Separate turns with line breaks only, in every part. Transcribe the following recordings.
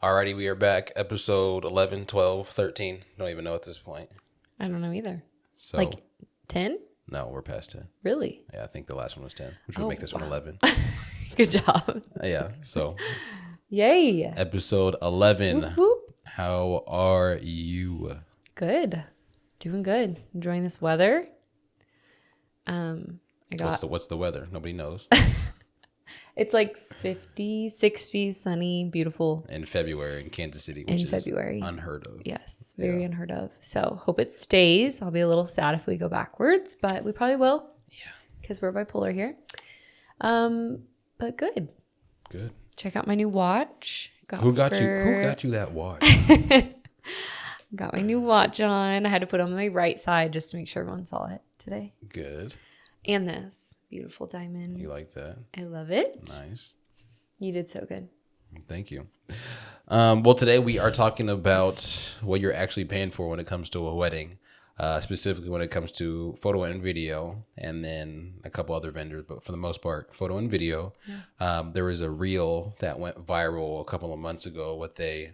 Alrighty, we are back. Episode 11, 12, 13. Don't even know at this point.
I don't know either.
So
Like 10?
no, we're past 10.
Really?
Yeah, I think the last one was 10, which would make this one 11.
Good job.
Yeah, so
Yay.
episode 11.
Whoop, whoop.
How are you?
Good. Doing good. Enjoying this weather.
What's the weather? Nobody knows.
It's like 50, 60, sunny, beautiful.
In February in Kansas City, which
In
is
February.
unheard of.
Yes, very unheard of. So hope it stays. I'll be a little sad if we go backwards, but we probably will.
Yeah.
Because we're bipolar here. But good.
Good.
Check out my new watch.
Who got you that watch?
Got my new watch on. I had to put it on my right side just to make sure everyone saw it today.
Good.
And this beautiful diamond.
You like that?
I love it.
Nice.
You did so good.
Thank you. Well, today we are talking about what you're actually paying for when it comes to a wedding, specifically when it comes to photo and video, and then a couple other vendors, but for the most part, photo and video. Yeah. There was a reel that went viral a couple of months ago with a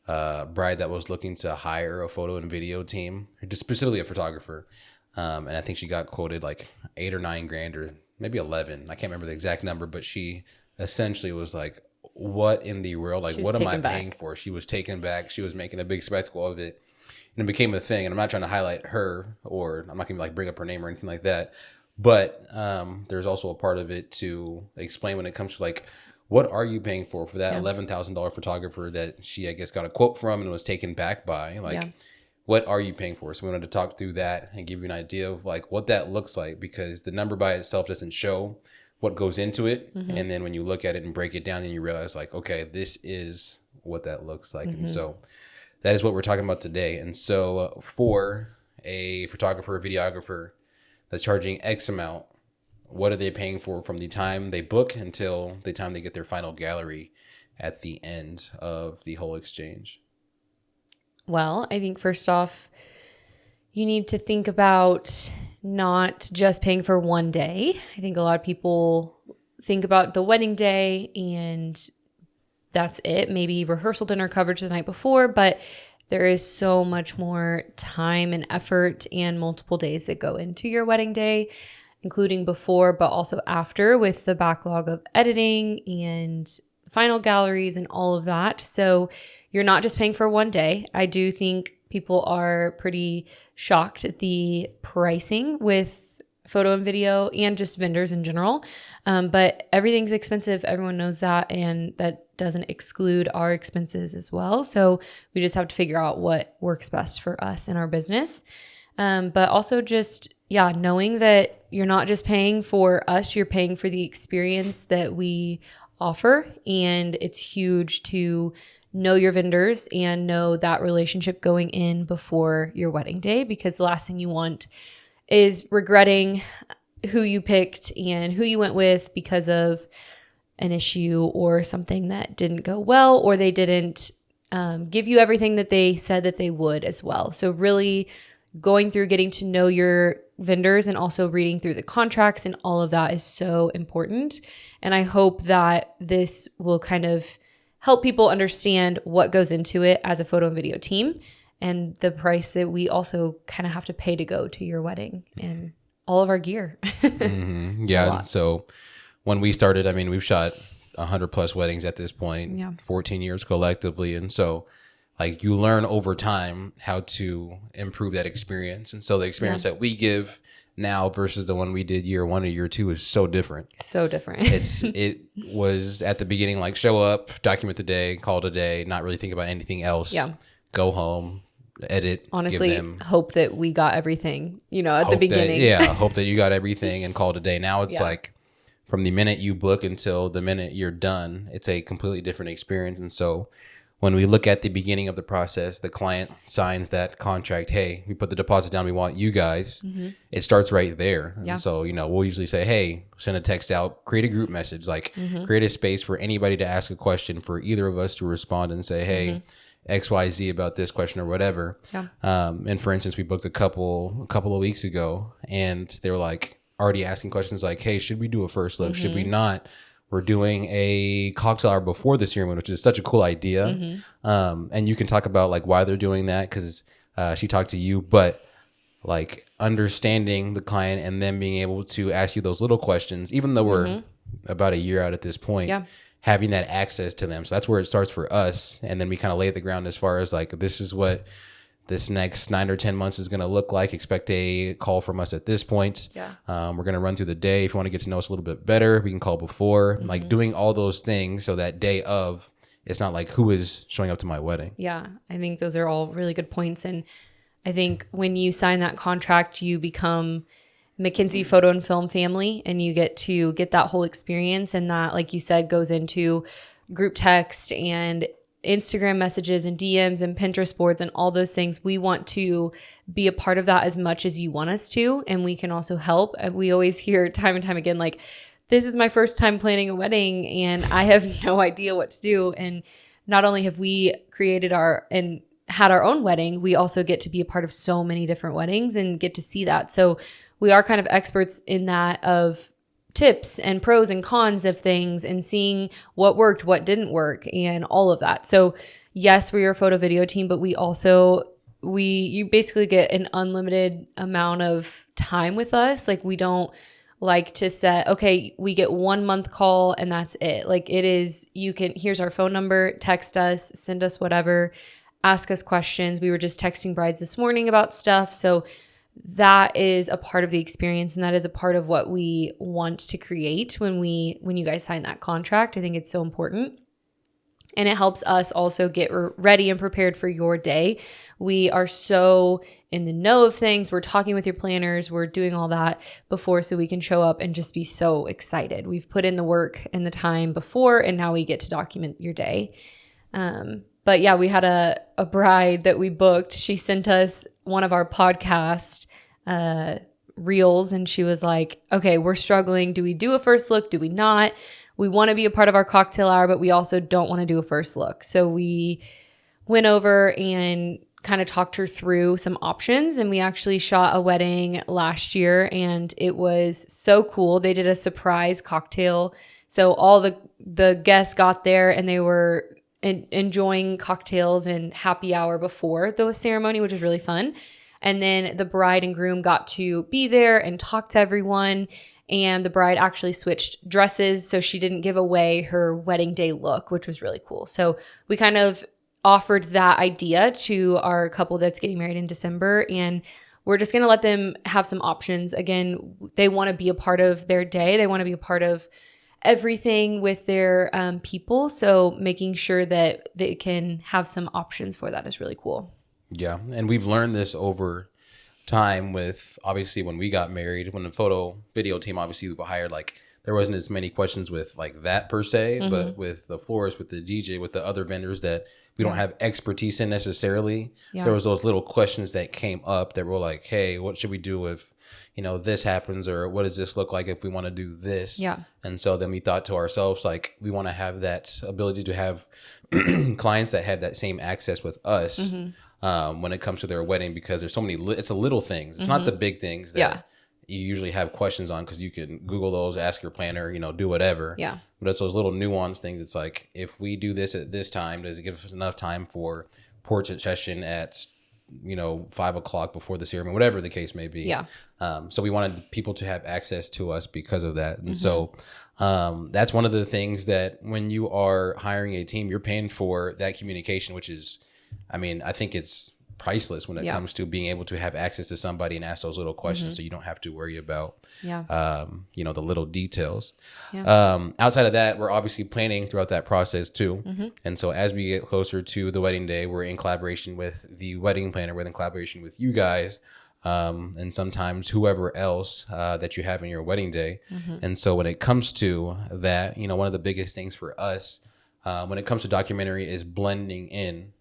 bride that was looking to hire a photo and video team, just specifically a photographer. And I think she got quoted like $8 or $9 grand or maybe 11. I can't remember the exact number, but she essentially was like, what in the world? Like, what am I paying for? She was taken back. She was making a big spectacle of it. And it became a thing. And I'm not trying to highlight her, or I'm not going to like bring up her name or anything like that. But there's also a part of it to explain when it comes to like, what are you paying for that $11,000 photographer that she, I guess, got a quote from and was taken back by? Like, what are you paying for? So we wanted to talk through that and give you an idea of like what that looks like, because the number by itself doesn't show what goes into it. Mm-hmm. And then when you look at it and break it down, then you realize like, okay, this is what that looks like. Mm-hmm. And so that is what we're talking about today. And so for a photographer or videographer that's charging X amount, what are they paying for from the time they book until the time they get their final gallery at the end of the whole exchange?
Well, I think first off, you need to think about not just paying for one day. I think a lot of people think about the wedding day and that's it. Maybe rehearsal dinner coverage the night before, but there is so much more time and effort and multiple days that go into your wedding day, including before, but also after, with the backlog of editing and final galleries and all of that. So you're not just paying for one day. I do think people are pretty shocked at the pricing with photo and video and just vendors in general. But everything's expensive. Everyone knows that. And that doesn't exclude our expenses as well. So we just have to figure out what works best for us in our business. But also just, knowing that you're not just paying for us, you're paying for the experience that we offer. And it's huge to know your vendors and know that relationship going in before your wedding day, because the last thing you want is regretting who you picked and who you went with because of an issue or something that didn't go well, or they didn't give you everything that they said that they would as well. So really going through getting to know your vendors and also reading through the contracts and all of that is so important. And I hope that this will kind of help people understand what goes into it as a photo and video team, and the price that we also kind of have to pay to go to your wedding and all of our gear.
Mm-hmm. Yeah. So when we started, I mean, we've shot 100 plus weddings at this point, 14 years collectively. And so like you learn over time how to improve that experience. And so the experience that we give now versus the one we did year 1 or year 2 is so different.
So different.
It was at the beginning, like show up, document the day, call it a day, not really think about anything else. Yeah. Go home, edit.
Honestly, hope that we got everything, at the beginning.
Hope that you got everything and call it a day. Now it's like from the minute you book until the minute you're done, it's a completely different experience. And so when we look at the beginning of the process, the client signs that contract. Hey, we put the deposit down. We want you guys. Mm-hmm. It starts right there. Yeah. And so, we'll usually say, hey, send a text out, create a group message, like create a space for anybody to ask a question, for either of us to respond and say, hey, XYZ about this question or whatever. Yeah. And for instance, we booked a couple of weeks ago, and they were like already asking questions like, hey, should we do a first look? Should we not? we're doing a cocktail hour before the ceremony, which is such a cool idea. And you can talk about like why they're doing that, because she talked to you, but like understanding the client and then being able to ask you those little questions, even though we're about a year out at this point, having that access to them. So that's where it starts for us. And then we kind of lay the ground as far as like, this is what this next 9 or 10 months is going to look like. Expect a call from us at this point. We're going to run through the day. If you want to get to know us a little bit better, we can call before, like doing all those things. So that day of, it's not like who is showing up to my wedding.
Yeah. I think those are all really good points. And I think when you sign that contract, you become McKinsey Photo and Film family, and you get to get that whole experience. And that, like you said, goes into group text and Instagram messages and DMs and Pinterest boards and all those things. We want to be a part of that as much as you want us to. And we can also help. And we always hear time and time again, like, this is my first time planning a wedding and I have no idea what to do. And not only have we created and had our own wedding, we also get to be a part of so many different weddings and get to see that. So we are kind of experts in that, of tips and pros and cons of things and seeing what worked, what didn't work, and all of that. So yes, we're your photo video team, but you basically get an unlimited amount of time with us. Like, we don't like to set, okay, we get 1 month call and that's it. Like, it is, here's our phone number, text us, send us whatever, ask us questions. We were just texting brides this morning about stuff. So that is a part of the experience, and that is a part of what we want to create when you guys sign that contract. I think it's so important. And it helps us also get ready and prepared for your day. We are so in the know of things. We're talking with your planners. We're doing all that before, so we can show up and just be so excited. We've put in the work and the time before, and now we get to document your day. But yeah, we had a bride that we booked. She sent us one of our podcast reels, and she was like, okay, we're struggling. Do we do a first look? Do we not? We want to be a part of our cocktail hour, but we also don't want to do a first look. So we went over and kind of talked her through some options, and we actually shot a wedding last year, and it was so cool. They did a surprise cocktail. So all the guests got there and they were enjoying cocktails and happy hour before the ceremony, which was really fun. And then the bride and groom got to be there and talk to everyone. And the bride actually switched dresses, so she didn't give away her wedding day look, which was really cool. So we kind of offered that idea to our couple that's getting married in December, and we're just going to let them have some options. Again, they want to be a part of their day. They want to be a part of everything with their people. So making sure that they can have some options for that is really cool.
Yeah. And we've learned this over time with, obviously, when we got married, when the photo video team, obviously, we hired, like, there wasn't as many questions with like that per se, but with the florist, with the DJ, with the other vendors that we don't have expertise in necessarily. There was those little questions that came up that were like, hey, what should we do if, this happens, or what does this look like if we want to do this? Yeah. And so then we thought to ourselves, like, we want to have that ability to have clients that have that same access with us when it comes to their wedding, because there's so many, it's the little things. It's not the big things that you usually have questions on, because you can Google those, ask your planner, do whatever. Yeah. But it's those little nuanced things. It's like, if we do this at this time, does it give us enough time for portrait session at 5 o'clock before the ceremony, whatever the case may be. Yeah. So we wanted people to have access to us because of that. And so that's one of the things that when you are hiring a team, you're paying for that communication, which is, I think it's priceless when it comes to being able to have access to somebody and ask those little questions, so you don't have to worry about, the little details. Yeah. Outside of that, we're obviously planning throughout that process too. And so as we get closer to the wedding day, we're in collaboration with the wedding planner, we're in collaboration with you guys, and sometimes whoever else that you have in your wedding day. And so when it comes to that, one of the biggest things for us when it comes to documentary is blending in,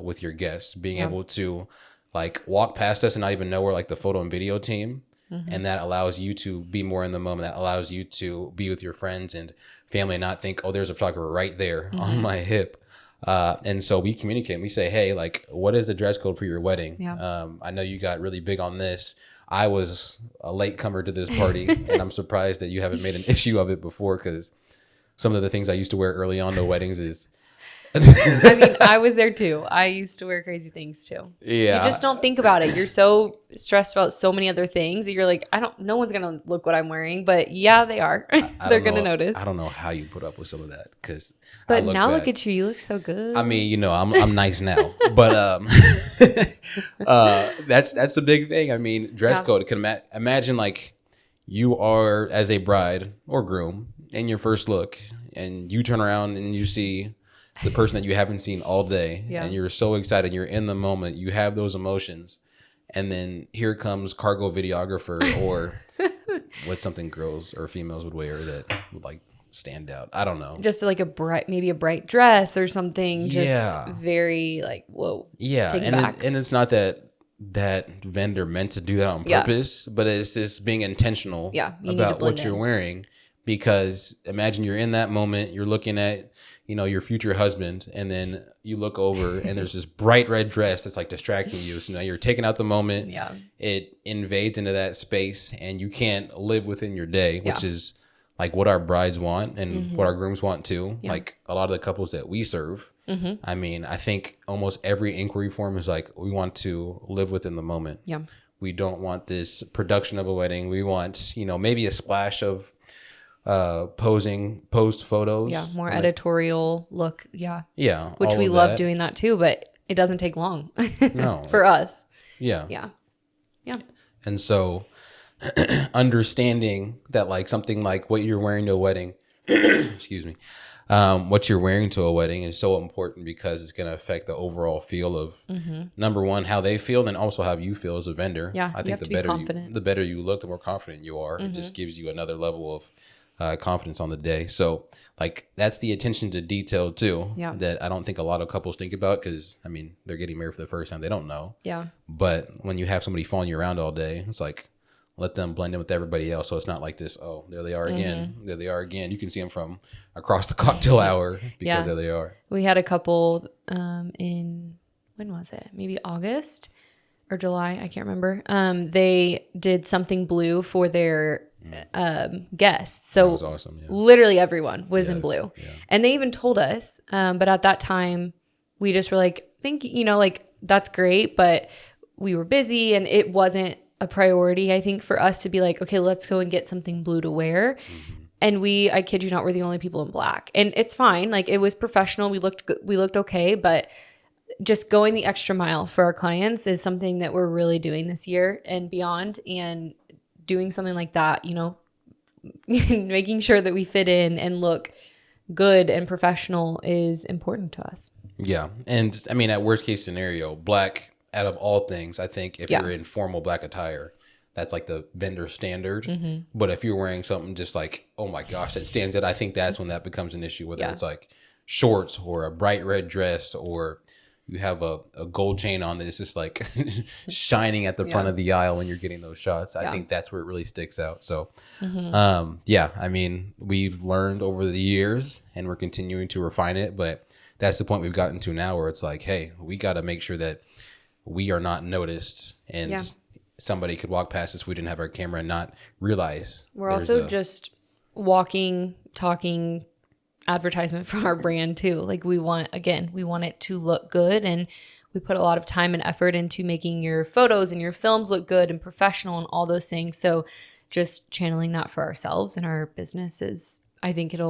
with your guests, being able to like walk past us and not even know we're like the photo and video team. And that allows you to be more in the moment. That allows you to be with your friends and family and not think, oh, there's a photographer right there on my hip. And so we communicate and we say, hey, like, what is the dress code for your wedding? Yeah. I know you got really big on this. I was a late comer to this party and I'm surprised that you haven't made an issue of it before, because some of the things I used to wear early on to weddings is.
I mean, I was there too. I used to wear crazy things too.
Yeah.
You just don't think about it. You're so stressed about so many other things that you're like, no one's going to look what I'm wearing, but yeah, they are. They're going to notice.
I don't know how you put up with some of that because.
But now look at you. You look so good.
I mean, you know, I'm nice now, but that's the big thing. I mean, dress code. Can imagine like you are as a bride or groom in your first look, and you turn around and you see the person that you haven't seen all day, and you're so excited. You're in the moment. You have those emotions, and then here comes cargo videographer or what's something girls or females would wear that would like stand out. I don't know.
Just like maybe a bright dress or something. Just very like, whoa.
Yeah. And it's not that vendor meant to do that on purpose, but it's just being intentional about what you're wearing. Because imagine you're in that moment, you're looking at, you know, your future husband, and then you look over and there's this bright red dress that's like distracting you. So now you're taking out the moment. Yeah. It invades into that space and you can't live within your day, which is like what our brides want and what our grooms want too. Yeah. Like a lot of the couples that we serve. I mean, I think almost every inquiry form is like, we want to live within the moment. Yeah. We don't want this production of a wedding. We want, you know, maybe a splash of post photos.
Yeah. More editorial look. Yeah.
Yeah.
Which we love doing that too, but it doesn't take long for us.
Yeah.
Yeah. Yeah.
And so understanding that like something like what you're wearing to a wedding, excuse me, what you're wearing to a wedding is so important because it's going to affect the overall feel of number one, how they feel, and also how you feel as a vendor.
Yeah,
I think the better you look, the more confident you are. It just gives you another level of confidence on the day. So like that's the attention to detail too, that I don't think a lot of couples think about because I mean, they're getting married for the first time. They don't know. Yeah. But when you have somebody following you around all day, it's like, let them blend in with everybody else. So it's not like this, oh, there they are again. There they are again. You can see them from across the cocktail hour because there they are.
We had a couple in, when was it? Maybe August or July. I can't remember. They did something blue for their guests. So that was awesome. Yeah. Literally everyone was in blue. Yeah. And they even told us, but at that time we just were like, that's great. But we were busy and it wasn't a priority, I think, for us to be like, okay, let's go and get something blue to wear. And I kid you not, we're the only people in black. And it's fine. Like it was professional. We looked okay, but just going the extra mile for our clients is something that we're really doing this year and beyond. And doing something like that, making sure that we fit in and look good and professional is important to us.
Yeah. And I mean, at worst case scenario, black, out of all things, I think if you're in formal black attire, that's like the vendor standard. But if you're wearing something just like, oh my gosh, that stands out, I think that's when that becomes an issue, whether it's like shorts or a bright red dress or you have a gold chain on that is just like shining at the front of the aisle when you're getting those shots. I think that's where it really sticks out. So, I mean, we've learned over the years and we're continuing to refine it, but that's the point we've gotten to now where it's like, hey, we got to make sure that we are not noticed and somebody could walk past us. We didn't have our camera and not realize.
We're also just walking, talking advertisement for our brand too. Like we want it to look good. And we put a lot of time and effort into making your photos and your films look good and professional and all those things. So just channeling that for ourselves and our businesses, I think it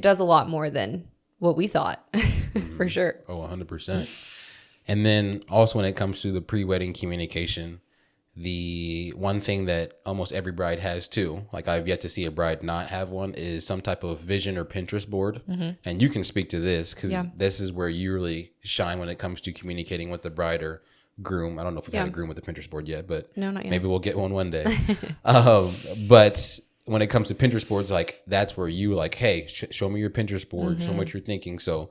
does a lot more than what we thought for sure.
Oh, 100%. And then also when it comes to the pre-wedding communication, the one thing that almost every bride has too, like I've yet to see a bride not have one, is some type of vision or Pinterest board. And you can speak to this because this is where you really shine when it comes to communicating with the bride or groom. I don't know if we've had a groom with a Pinterest board yet, but
no, not yet.
Maybe we'll get one day. But when it comes to Pinterest boards, like that's where you like, hey, show me your Pinterest board, show me what you're thinking. So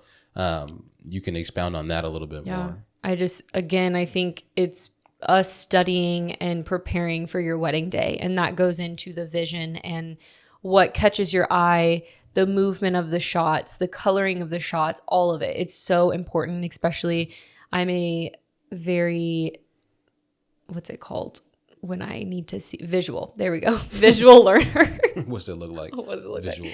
you can expound on that a little bit more.
I think it's us studying and preparing for your wedding day. And that goes into the vision and what catches your eye, the movement of the shots, the coloring of the shots, all of it. It's so important, especially I'm a very, what's it called? when I need to see visual. There we go. Visual learner.
What's it look like?
What does it look
Visual.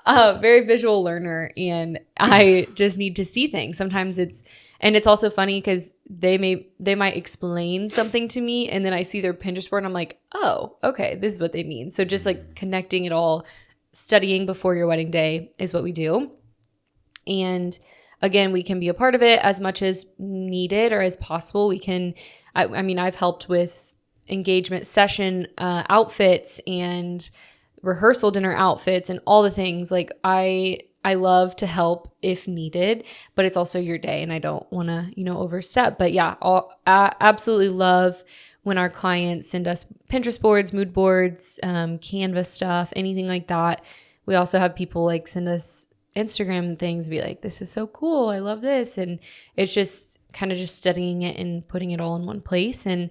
like? Very visual learner. And I just need to see things. Sometimes it's also funny because they might explain something to me and then I see their Pinterest board and I'm like, oh, okay, this is what they mean. So just like connecting it all, studying before your wedding day is what we do. And again, we can be a part of it as much as needed or as possible. We can, I mean, I've helped with engagement session outfits and rehearsal dinner outfits and all the things. Like I love to help if needed, but it's also your day and I don't want to, overstep. But yeah, I absolutely love when our clients send us Pinterest boards, mood boards, Canva stuff, anything like that. We also have people like send us Instagram things, be like, this is so cool. I love this. And it's just kind of just studying it and putting it all in one place. And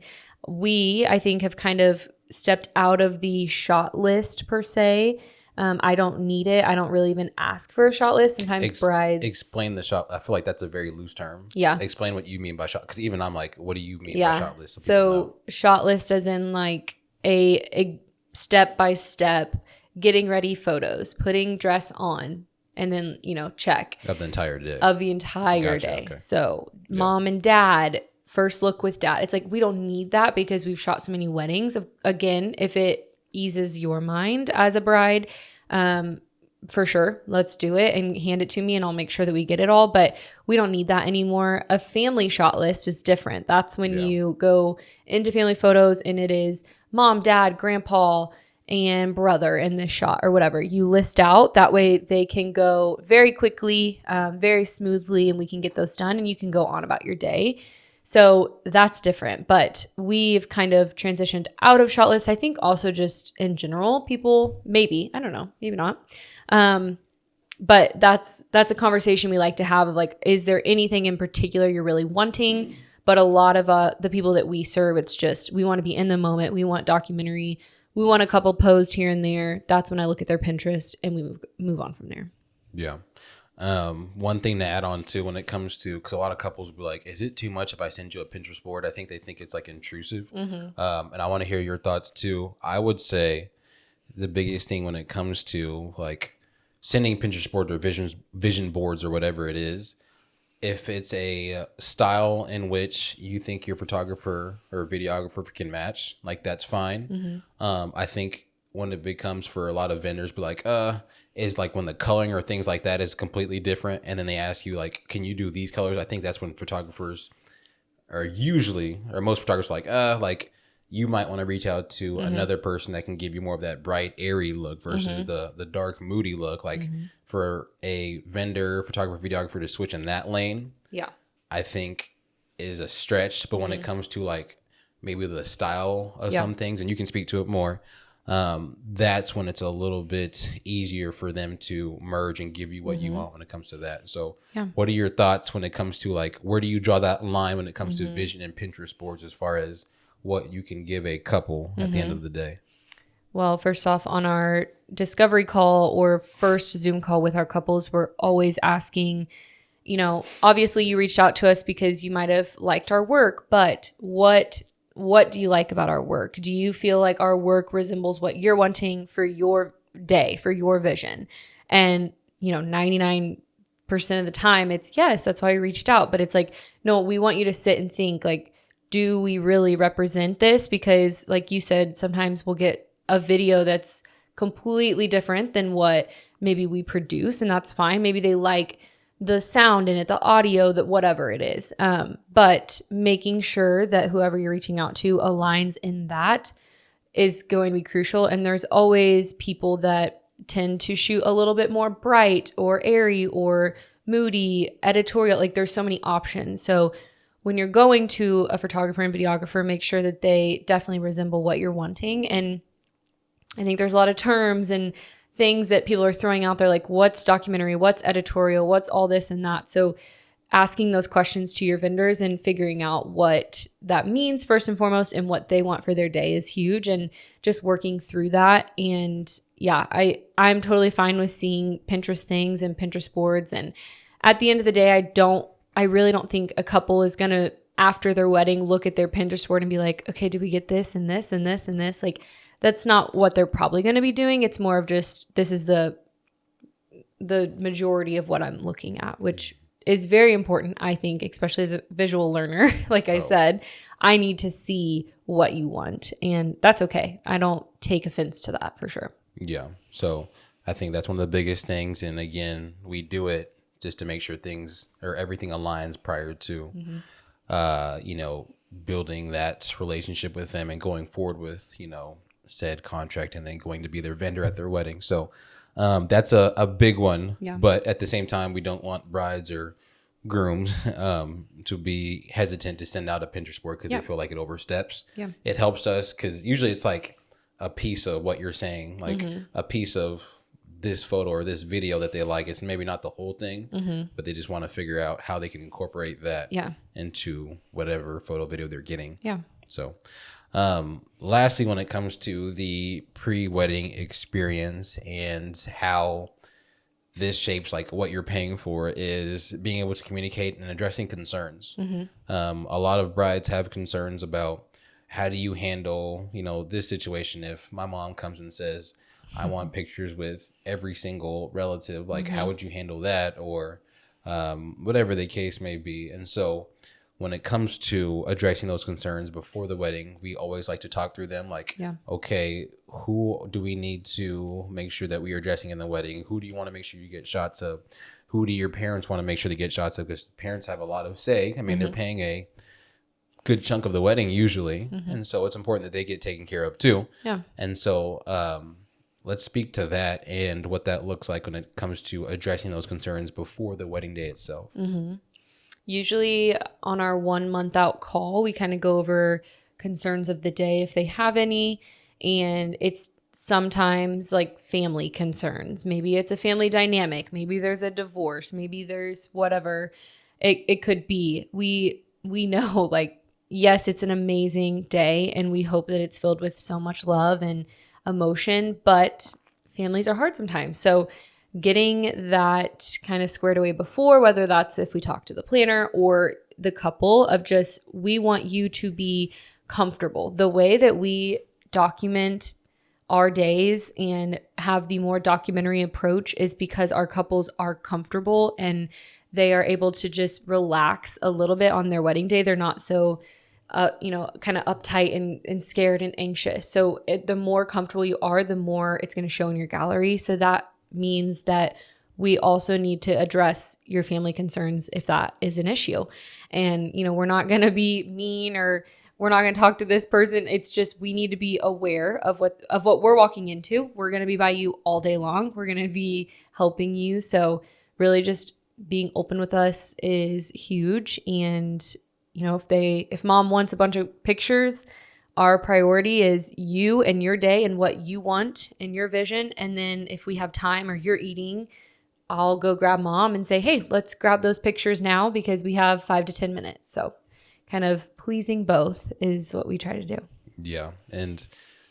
I think, have kind of stepped out of the shot list per se. I don't need it. I don't really even ask for a shot list. Sometimes brides
explain the shot. I feel like that's a very loose term.
Yeah.
Explain what you mean by shot. Because even I'm like, what do you mean by shot list?
So shot list as in like a step by step getting ready photos, putting dress on, and then, check.
Of the entire day.
Gotcha, day. Okay. So mom and dad, first look with dad. It's like, we don't need that because we've shot so many weddings. Again, if it eases your mind as a bride, for sure, let's do it and hand it to me and I'll make sure that we get it all. But we don't need that anymore. A family shot list is different. That's when you go into family photos and it is mom, dad, grandpa, and brother in this shot or whatever you list out. That way they can go very quickly, very smoothly, and we can get those done and you can go on about your day. So that's different, but we've kind of transitioned out of shot lists. I think also just in general, people maybe, I don't know, maybe not. But that's a conversation we like to have of like, is there anything in particular you're really wanting? But a lot of the people that we serve, it's just, we want to be in the moment. We want documentary. We want a couple posed here and there. That's when I look at their Pinterest and we move on from there.
Yeah. One thing to add on to when it comes to, because a lot of couples will be like, is it too much if I send you a Pinterest board? I think they think it's like intrusive. And I want to hear your thoughts too. I would say the biggest thing when it comes to like sending Pinterest boards or vision boards or whatever it is, if it's a style in which you think your photographer or videographer can match, like that's fine. I think when it becomes for a lot of vendors, be like, is like when the coloring or things like that is completely different. And then they ask you like, can you do these colors? I think that's when photographers are usually, or most photographers like you might want to reach out to another person that can give you more of that bright, airy look versus the dark, moody look. Like for a vendor, photographer, videographer to switch in that lane, I think is a stretch. But when it comes to like maybe the style of some things, and you can speak to it more, that's when it's a little bit easier for them to merge and give you what you want when it comes to that. So what are your thoughts when it comes to like, where do you draw that line when it comes to vision and Pinterest boards as far as what you can give a couple at the end of the day?
Well, first off, on our discovery call or first Zoom call with our couples, we're always asking, obviously you reached out to us because you might have liked our work, but what do you like about our work? Do you feel like our work resembles what you're wanting for your day, for your vision? And, 99% of the time it's yes, that's why we reached out. But it's like, no, we want you to sit and think like, do we really represent this? Because like you said, sometimes we'll get a video that's completely different than what maybe we produce, and that's fine. Maybe they like the sound in it, the audio, that whatever it is. But making sure that whoever you're reaching out to aligns in that is going to be crucial. And there's always people that tend to shoot a little bit more bright or airy or moody, editorial. Like there's so many options. So when you're going to a photographer and videographer, make sure that they definitely resemble what you're wanting. And I think there's a lot of terms and things that people are throwing out there, like what's documentary, what's editorial, what's all this and that. So asking those questions to your vendors and figuring out what that means first and foremost and what they want for their day is huge, and just working through that. And yeah, I'm totally fine with seeing Pinterest things and Pinterest boards. And at the end of the day, I really don't think a couple is going to after their wedding look at their Pinterest board and be like, okay, did we get this and this and this and this? Like, that's not what they're probably going to be doing. It's more of just, this is the majority of what I'm looking at, which is very important, I think, especially as a visual learner. Like I said, I need to see what you want, and that's okay. I don't take offense to that for sure.
Yeah. So I think that's one of the biggest things. And again, we do it just to make sure things or everything aligns prior to, building that relationship with them and going forward with, said contract and then going to be their vendor at their wedding. So that's a big one.
Yeah.
But at the same time, we don't want brides or grooms to be hesitant to send out a Pinterest board because they feel like it oversteps.
Yeah.
It helps us because usually it's like a piece of what you're saying, like a piece of this photo or this video that they like. It's maybe not the whole thing, but they just want to figure out how they can incorporate that into whatever photo video they're getting.
Yeah.
So lastly, when it comes to the pre-wedding experience and how this shapes like what you're paying for is being able to communicate and addressing concerns. A lot of brides have concerns about how do you handle, this situation if my mom comes and says, I want pictures with every single relative, like how would you handle that, or whatever the case may be. And so when it comes to addressing those concerns before the wedding, we always like to talk through them. Like, okay, who do we need to make sure that we are addressing in the wedding? Who do you want to make sure you get shots of? Who do your parents want to make sure they get shots of? Because parents have a lot of say. I mean, they're paying a good chunk of the wedding usually. And so it's important that they get taken care of too. Yeah. And so let's speak to that and what that looks like when it comes to addressing those concerns before the wedding day itself.
Usually on our 1 month out call, we kind of go over concerns of the day if they have any. And it's sometimes like family concerns. Maybe it's a family dynamic. Maybe there's a divorce. Maybe there's whatever it could be. We know, like, yes, it's an amazing day and we hope that it's filled with so much love and emotion, but families are hard sometimes. So getting that kind of squared away before, whether that's if we talk to the planner or the couple, of just, we want you to be comfortable. The way that we document our days and have the more documentary approach is because our couples are comfortable and they are able to just relax a little bit on their wedding day. They're not so kind of uptight and scared and anxious. So the more comfortable you are, the more it's going to show in your gallery. So that means that we also need to address your family concerns if that is an issue. And, we're not going to be mean or we're not going to talk to this person. It's just, we need to be aware of what we're walking into. We're going to be by you all day long. We're going to be helping you. So really just being open with us is huge. And if mom wants a bunch of pictures, our priority is you and your day and what you want and your vision. And then if we have time or you're eating, I'll go grab mom and say, hey, let's grab those pictures now because we have 5 to 10 minutes. So kind of pleasing both is what we try to do. Yeah.
And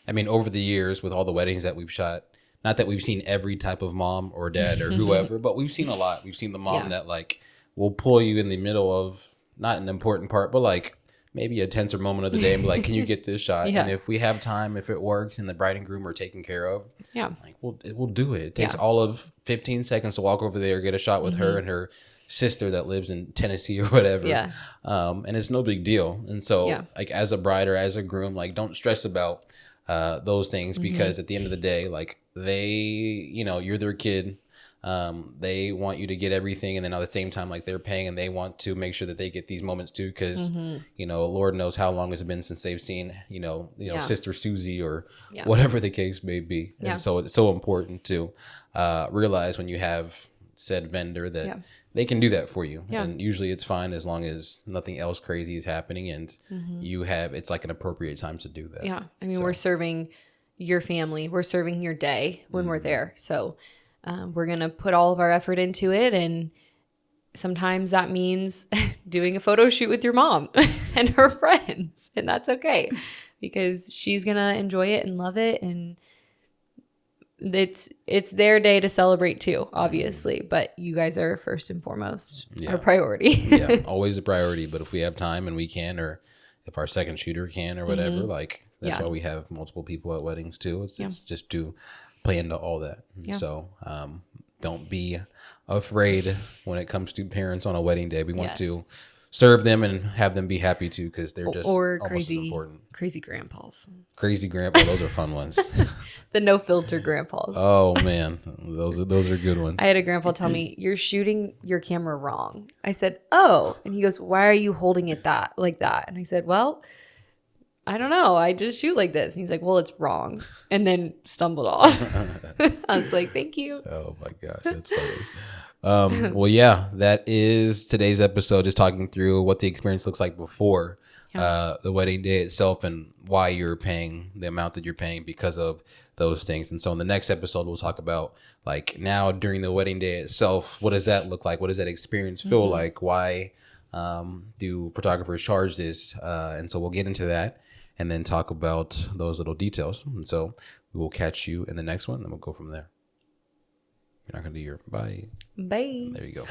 I mean, over the years with all the weddings that we've shot, not that we've seen every type of mom or dad or whoever, but we've seen a lot. We've seen the mom that like will pull you in the middle of not an important part, but like maybe a tenser moment of the day and be like, can you get this shot? And if we have time, if it works and the bride and groom are taken care of, like we'll do it. It takes all of 15 seconds to walk over there, get a shot with her and her sister that lives in Tennessee or whatever. And it's no big deal. And so like as a bride or as a groom, like don't stress about those things because at the end of the day, like they, you're their kid. They want you to get everything, and then at the same time, like they're paying and they want to make sure that they get these moments too, because Lord knows how long it's been since they've seen Sister Susie or whatever the case may be. And so it's so important to realize when you have said vendor that they can do that for you, and usually it's fine as long as nothing else crazy is happening and it's like an appropriate time to do that.
I mean, we're serving your family, we're serving your day when we're there, so we're going to put all of our effort into it. And sometimes that means doing a photo shoot with your mom and her friends. And that's okay because she's going to enjoy it and love it. And it's their day to celebrate too, obviously, but you guys are first and foremost our priority.
Yeah, always a priority. But if we have time and we can, or if our second shooter can, or whatever, like that's why we have multiple people at weddings too. It's just to play into all that. So don't be afraid when it comes to parents on a wedding day. We want to serve them and have them be happy too, because they're just
or
almost as important.
Crazy grandpas.
Crazy grandpa, those are fun ones.
The no filter grandpas.
Oh man, those are good ones.
I had a grandpa tell me, "You're shooting your camera wrong." I said, "Oh," and he goes, "Why are you holding it like that?" And I said, "Well, I don't know. I just shoot like this." And he's like, "Well, it's wrong," and then stumbled off. I was like, "Thank you."
Oh my gosh, that's funny. Well, yeah, that is today's episode, just talking through what the experience looks like before the wedding day itself and why you're paying the amount that you're paying because of those things. And so in the next episode, we'll talk about like now during the wedding day itself, what does that look like? What does that experience feel like? Why do photographers charge this? And so we'll get into that and then talk about those little details. And so we will catch you in the next one and we'll go from there. You're not going to do your bye.
Bye.
There you go.